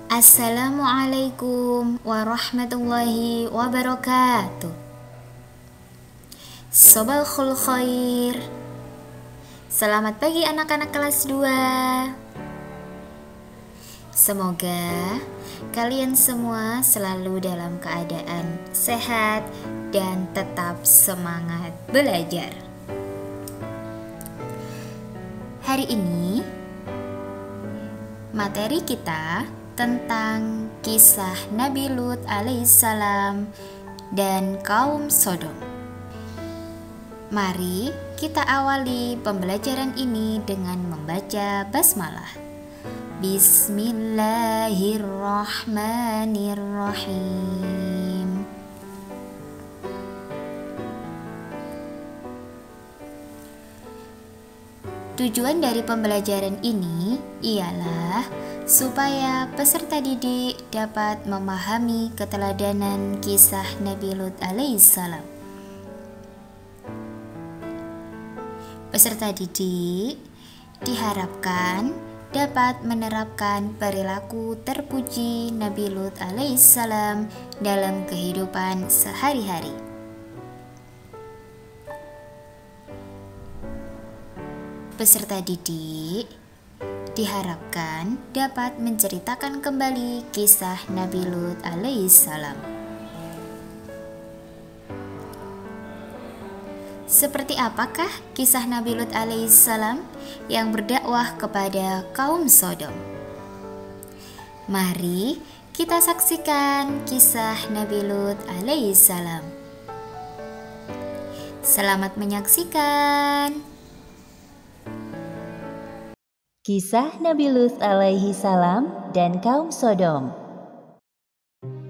Assalamualaikum warahmatullahi wabarakatuh. Sobahul khair. Selamat pagi anak-anak kelas 2. Semoga kalian semua selalu dalam keadaan sehat dan tetap semangat belajar. Hari ini materi kita tentang kisah Nabi Lut alaihissalam dan kaum Sodom. Mari kita awali pembelajaran ini dengan membaca basmalah. Bismillahirrahmanirrahim. Tujuan dari pembelajaran ini ialah supaya peserta didik dapat memahami keteladanan kisah Nabi Lut alaihissalam. Peserta didik diharapkan dapat menerapkan perilaku terpuji Nabi Lut alaihissalam dalam kehidupan sehari-hari. Peserta didik diharapkan dapat menceritakan kembali kisah Nabi Lut alaihissalam. Seperti apakah kisah Nabi Lut alaihissalam yang berdakwah kepada kaum Sodom? Mari kita saksikan kisah Nabi Lut alaihissalam. Selamat menyaksikan. Kisah Nabi Lut alaihi salam dan kaum Sodom.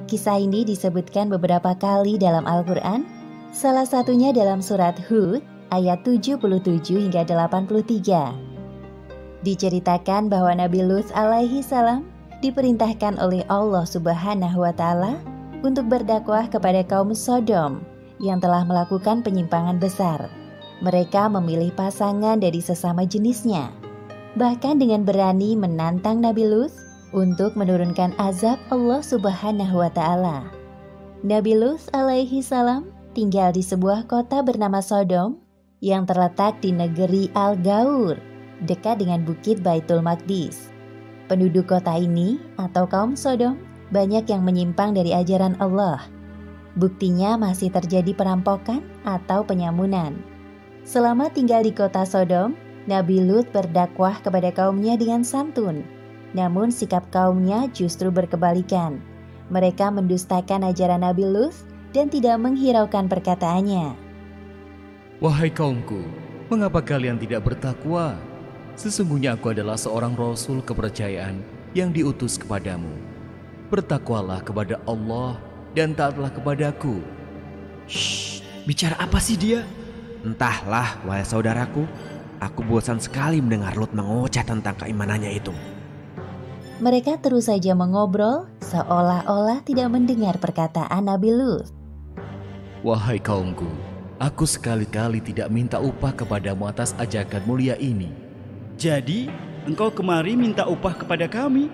Kisah ini disebutkan beberapa kali dalam Al-Quran, salah satunya dalam surat Hud ayat 77 hingga 83. Diceritakan bahwa Nabi Lut alaihi salam diperintahkan oleh Allah Subhanahu wa Ta'ala untuk berdakwah kepada kaum Sodom yang telah melakukan penyimpangan besar. Mereka memilih pasangan dari sesama jenisnya, bahkan dengan berani menantang Nabi Lut untuk menurunkan azab Allah Subhanahu wa Ta'ala. Nabi Lut alaihi salam tinggal di sebuah kota bernama Sodom yang terletak di negeri Al-Gaur, dekat dengan bukit Baitul Maqdis. Penduduk kota ini atau kaum Sodom banyak yang menyimpang dari ajaran Allah. Buktinya masih terjadi perampokan atau penyamunan. Selama tinggal di kota Sodom, Nabi Lut berdakwah kepada kaumnya dengan santun. Namun sikap kaumnya justru berkebalikan. Mereka mendustakan ajaran Nabi Lut dan tidak menghiraukan perkataannya. Wahai kaumku, mengapa kalian tidak bertakwa? Sesungguhnya aku adalah seorang rasul kepercayaan yang diutus kepadamu. Bertakwalah kepada Allah dan taatlah kepadaku. Shh, bicara apa sih dia? Entahlah, wahai saudaraku. Aku bosan sekali mendengar Lut mengoceh tentang keimanannya itu. Mereka terus saja mengobrol seolah-olah tidak mendengar perkataan Nabi Lut. Wahai kaumku, aku sekali-kali tidak minta upah kepadamu atas ajakan mulia ini. Jadi, engkau kemari minta upah kepada kami?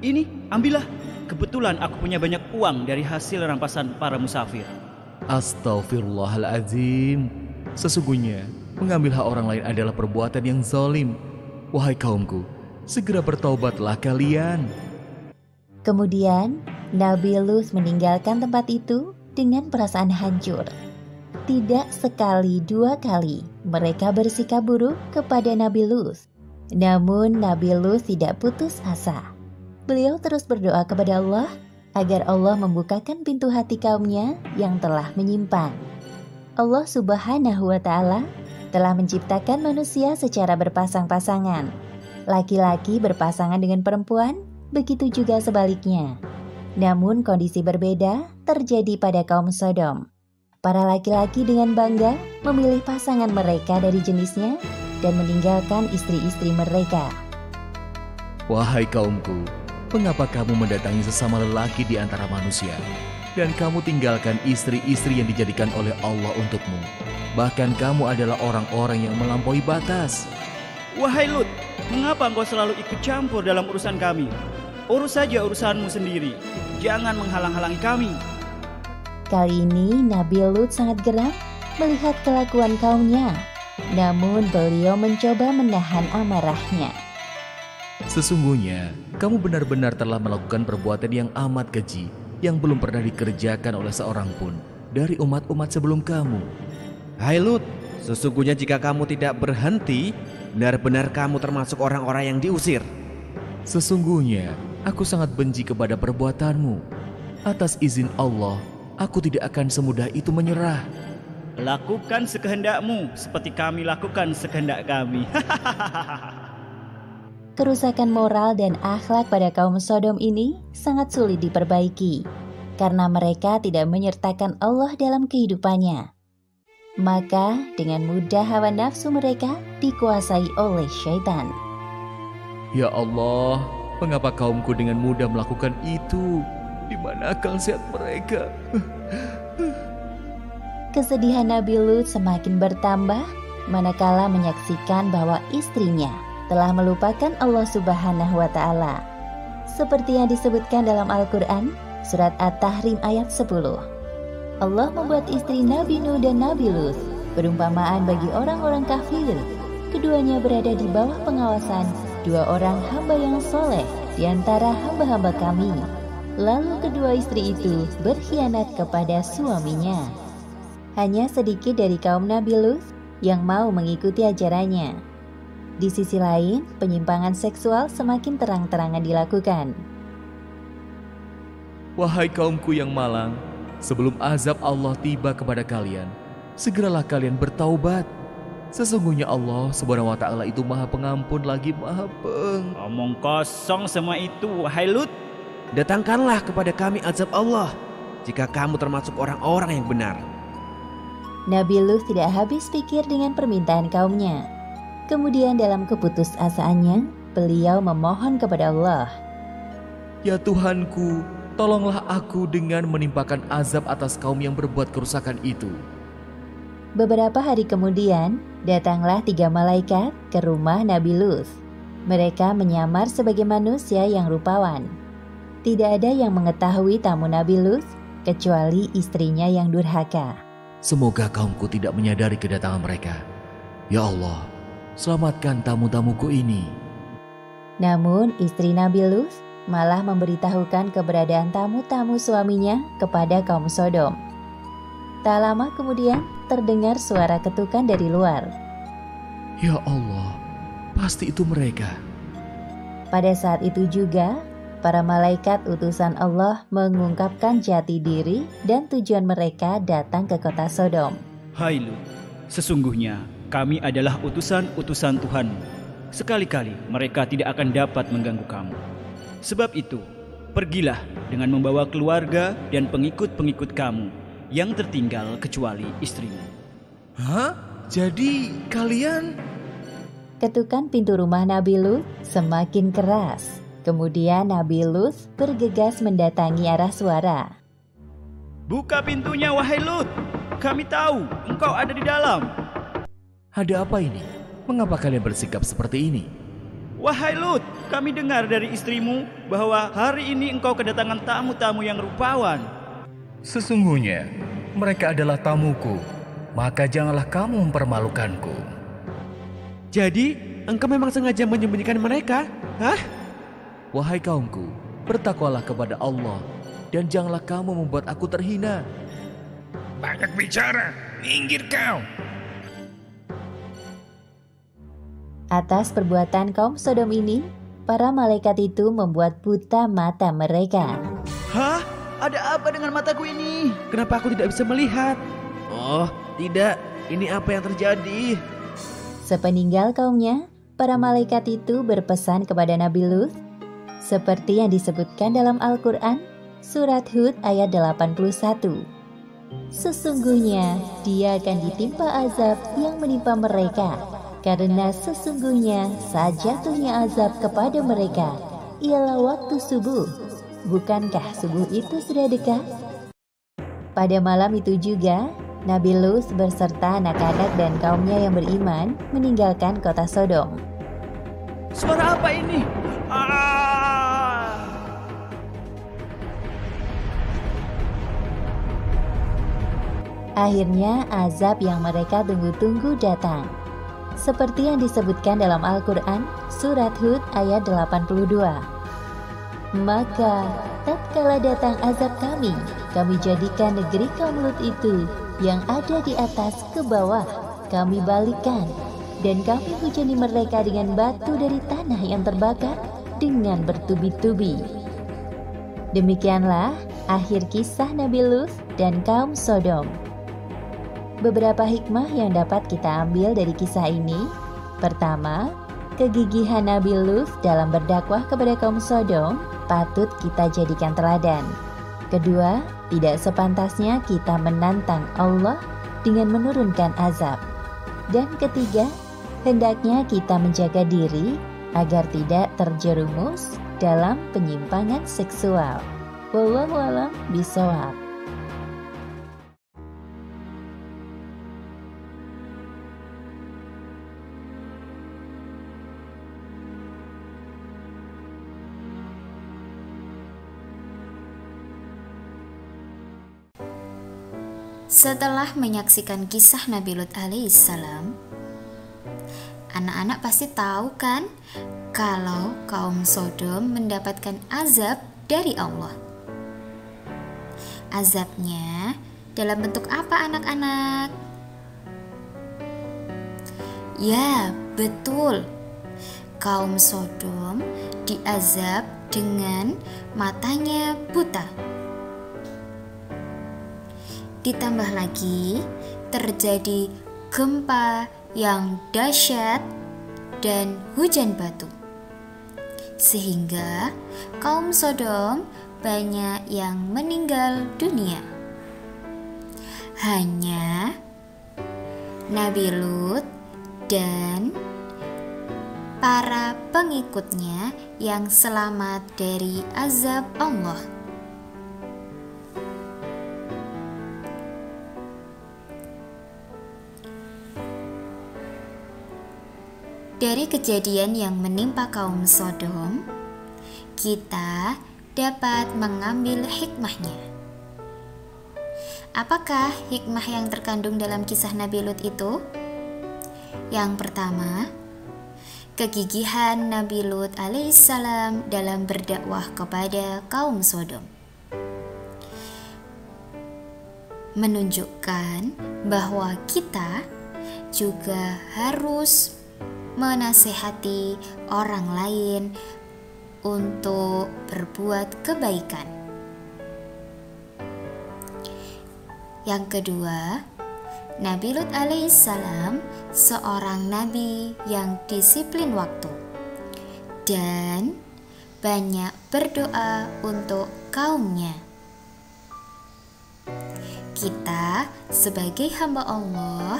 Ini, ambillah. Kebetulan aku punya banyak uang dari hasil rampasan para musafir. Astaghfirullahaladzim. Sesungguhnya, mengambil hak orang lain adalah perbuatan yang zalim. Wahai kaumku, segera bertaubatlah kalian. Kemudian, Nabi Lut meninggalkan tempat itu dengan perasaan hancur. Tidak sekali dua kali mereka bersikap buruk kepada Nabi Lut. Namun Nabi Lut tidak putus asa. Beliau terus berdoa kepada Allah agar Allah membukakan pintu hati kaumnya yang telah menyimpang. Allah Subhanahu wa Ta'ala telah menciptakan manusia secara berpasang-pasangan. Laki-laki berpasangan dengan perempuan, begitu juga sebaliknya. Namun kondisi berbeda terjadi pada kaum Sodom. Para laki-laki dengan bangga memilih pasangan mereka dari jenisnya dan meninggalkan istri-istri mereka. Wahai kaumku, mengapa kamu mendatangi sesama lelaki di antara manusia, dan kamu tinggalkan istri-istri yang dijadikan oleh Allah untukmu? Bahkan kamu adalah orang-orang yang melampaui batas. Wahai Lut, mengapa engkau selalu ikut campur dalam urusan kami? urus saja urusanmu sendiri. Jangan menghalang-halangi kami. Kali ini Nabi Lut sangat geram melihat kelakuan kaumnya. Namun beliau mencoba menahan amarahnya. Sesungguhnya, kamu benar-benar telah melakukan perbuatan yang amat keji yang belum pernah dikerjakan oleh seorang pun dari umat-umat sebelum kamu. Hai Lut, sesungguhnya jika kamu tidak berhenti, benar-benar kamu termasuk orang-orang yang diusir. Sesungguhnya, aku sangat benci kepada perbuatanmu. Atas izin Allah, aku tidak akan semudah itu menyerah. Lakukan sekehendakmu seperti kami lakukan sekehendak kami. Kerusakan moral dan akhlak pada kaum Sodom ini sangat sulit diperbaiki karena mereka tidak menyertakan Allah dalam kehidupannya. Maka dengan mudah hawa nafsu mereka dikuasai oleh syaitan. Ya Allah, mengapa kaumku dengan mudah melakukan itu? Di mana akal sehat mereka? Kesedihan Nabi Lut semakin bertambah manakala menyaksikan bahwa istrinya telah melupakan Allah Subhanahu wa Ta'ala. Seperti yang disebutkan dalam Al-Quran, Surat At-Tahrim ayat 10. Allah membuat istri Nabi Nuh dan Nabi Lut perumpamaan bagi orang-orang kafir. Keduanya berada di bawah pengawasan dua orang hamba yang soleh di antara hamba-hamba kami. Lalu kedua istri itu berkhianat kepada suaminya. Hanya sedikit dari kaum Nabi Lut yang mau mengikuti ajarannya. Di sisi lain, penyimpangan seksual semakin terang-terangan dilakukan. Wahai kaumku yang malang, sebelum azab Allah tiba kepada kalian, segeralah kalian bertaubat. Sesungguhnya Allah Subhanahu wa Ta'ala itu Maha Pengampun lagi Maha Omong kosong semua itu, wahai Lut. Datangkanlah kepada kami azab Allah jika kamu termasuk orang-orang yang benar. Nabi Lut tidak habis pikir dengan permintaan kaumnya. Kemudian dalam keputusasaannya, beliau memohon kepada Allah. Ya Tuhanku, tolonglah aku dengan menimpakan azab atas kaum yang berbuat kerusakan itu. Beberapa hari kemudian, datanglah 3 malaikat ke rumah Nabi Lut. Mereka menyamar sebagai manusia yang rupawan. Tidak ada yang mengetahui tamu Nabi Lut, kecuali istrinya yang durhaka. Semoga kaumku tidak menyadari kedatangan mereka. Ya Allah, selamatkan tamu-tamuku ini. Namun istri Nabi Lut malah memberitahukan keberadaan tamu-tamu suaminya kepada kaum Sodom. Tak lama kemudian terdengar suara ketukan dari luar. Ya Allah, pasti itu mereka. Pada saat itu juga, para malaikat utusan Allah mengungkapkan jati diri dan tujuan mereka datang ke kota Sodom. Hai Lut, sesungguhnya kami adalah utusan-utusan Tuhan. Sekali-kali mereka tidak akan dapat mengganggu kamu. Sebab itu, pergilah dengan membawa keluarga dan pengikut-pengikut kamu yang tertinggal kecuali istrimu. Hah? Jadi kalian... Ketukan pintu rumah Nabi Lut semakin keras. Kemudian Nabi Lut bergegas mendatangi arah suara. Buka pintunya wahai Lut, kami tahu engkau ada di dalam. Ada apa ini? Mengapa kalian bersikap seperti ini? Wahai Lut, kami dengar dari istrimu bahwa hari ini engkau kedatangan tamu-tamu yang rupawan. Sesungguhnya mereka adalah tamuku, maka janganlah kamu mempermalukanku. Jadi, engkau memang sengaja menyembunyikan mereka? Hah? Wahai kaumku, bertakwalah kepada Allah dan janganlah kamu membuat aku terhina. Banyak bicara, minggir kau. Atas perbuatan kaum Sodom ini, para malaikat itu membuat buta mata mereka. Hah? Ada apa dengan mataku ini? Kenapa aku tidak bisa melihat? Oh, tidak. Ini apa yang terjadi? Sepeninggal kaumnya, para malaikat itu berpesan kepada Nabi Lut, seperti yang disebutkan dalam Al-Quran, Surat Hud ayat 81. Sesungguhnya dia akan ditimpa azab yang menimpa mereka, karena sesungguhnya saat jatuhnya azab kepada mereka ialah waktu subuh. Bukankah subuh itu sudah dekat? Pada malam itu juga, Nabi Lut beserta anak-anak dan kaumnya yang beriman meninggalkan kota Sodom. Suara apa ini? Akhirnya azab yang mereka tunggu-tunggu datang. Seperti yang disebutkan dalam Al-Quran, surat Hud ayat 82. Maka tatkala datang azab kami jadikan negeri kaum Lut itu yang ada di atas ke bawah, kami balikan, dan kami hujani mereka dengan batu dari tanah yang terbakar dengan bertubi-tubi. Demikianlah akhir kisah Nabi Lut dan kaum Sodom. Beberapa hikmah yang dapat kita ambil dari kisah ini. Pertama, kegigihan Nabi Lut dalam berdakwah kepada kaum Sodom patut kita jadikan teladan. Kedua, tidak sepantasnya kita menantang Allah dengan menurunkan azab. Dan ketiga, hendaknya kita menjaga diri agar tidak terjerumus dalam penyimpangan seksual. Wallahu a'lam bishawab. Setelah menyaksikan kisah Nabi Lut alaihissalam, anak-anak pasti tahu kan kalau kaum Sodom mendapatkan azab dari Allah. Azabnya dalam bentuk apa anak-anak? Ya, betul. Kaum Sodom diazab dengan matanya buta. Ditambah lagi terjadi gempa yang dahsyat dan hujan batu, sehingga kaum Sodom banyak yang meninggal dunia. Hanya Nabi Lut dan para pengikutnya yang selamat dari azab Allah. Dari kejadian yang menimpa kaum Sodom, kita dapat mengambil hikmahnya. Apakah hikmah yang terkandung dalam kisah Nabi Lut itu? Yang pertama, kegigihan Nabi Lut alaihissalam dalam berdakwah kepada kaum Sodom menunjukkan bahwa kita juga harus menasehati orang lain untuk berbuat kebaikan. Yang kedua, Nabi Lut alaihissalam seorang nabi yang disiplin waktu dan banyak berdoa untuk kaumnya. Kita sebagai hamba Allah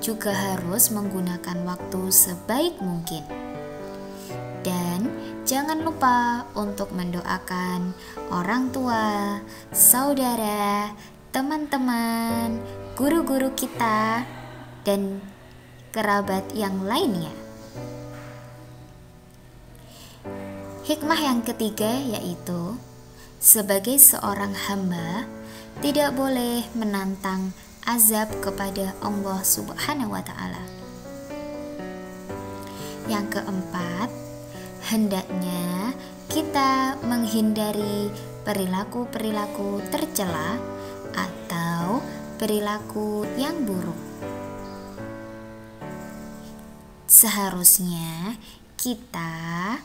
juga harus menggunakan waktu sebaik mungkin. Dan jangan lupa untuk mendoakan orang tua, saudara, teman-teman, guru-guru kita, dan kerabat yang lainnya. Hikmah yang ketiga yaitu, sebagai seorang hamba, tidak boleh menantang azab kepada Allah Subhanahu wa Ta'ala. Yang keempat, hendaknya kita menghindari perilaku-perilaku tercela atau perilaku yang buruk. Seharusnya kita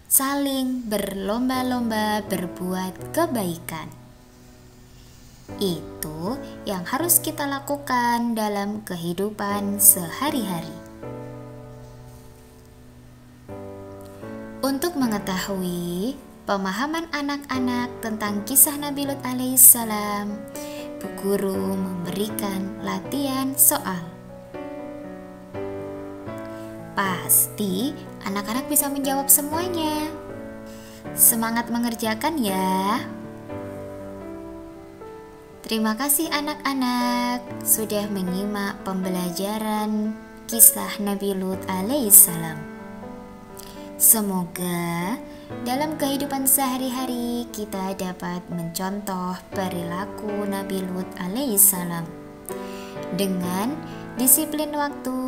saling berlomba-lomba berbuat kebaikan. Itu yang harus kita lakukan dalam kehidupan sehari-hari. Untuk mengetahui pemahaman anak-anak tentang kisah Nabi Lut alaihissalam, Bu Guru memberikan latihan soal. Pasti anak-anak bisa menjawab semuanya. Semangat mengerjakan ya. Terima kasih anak-anak sudah menyimak pembelajaran kisah Nabi Lut alaihissalam. Semoga dalam kehidupan sehari-hari kita dapat mencontoh perilaku Nabi Lut alaihissalam dengan disiplin waktu,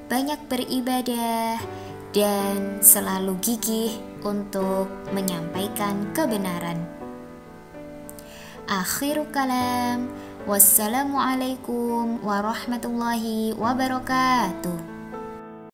banyak beribadah, dan selalu gigih untuk menyampaikan kebenaran. Akhirul kalam. Wassalamualaikum warahmatullahi wabarakatuh.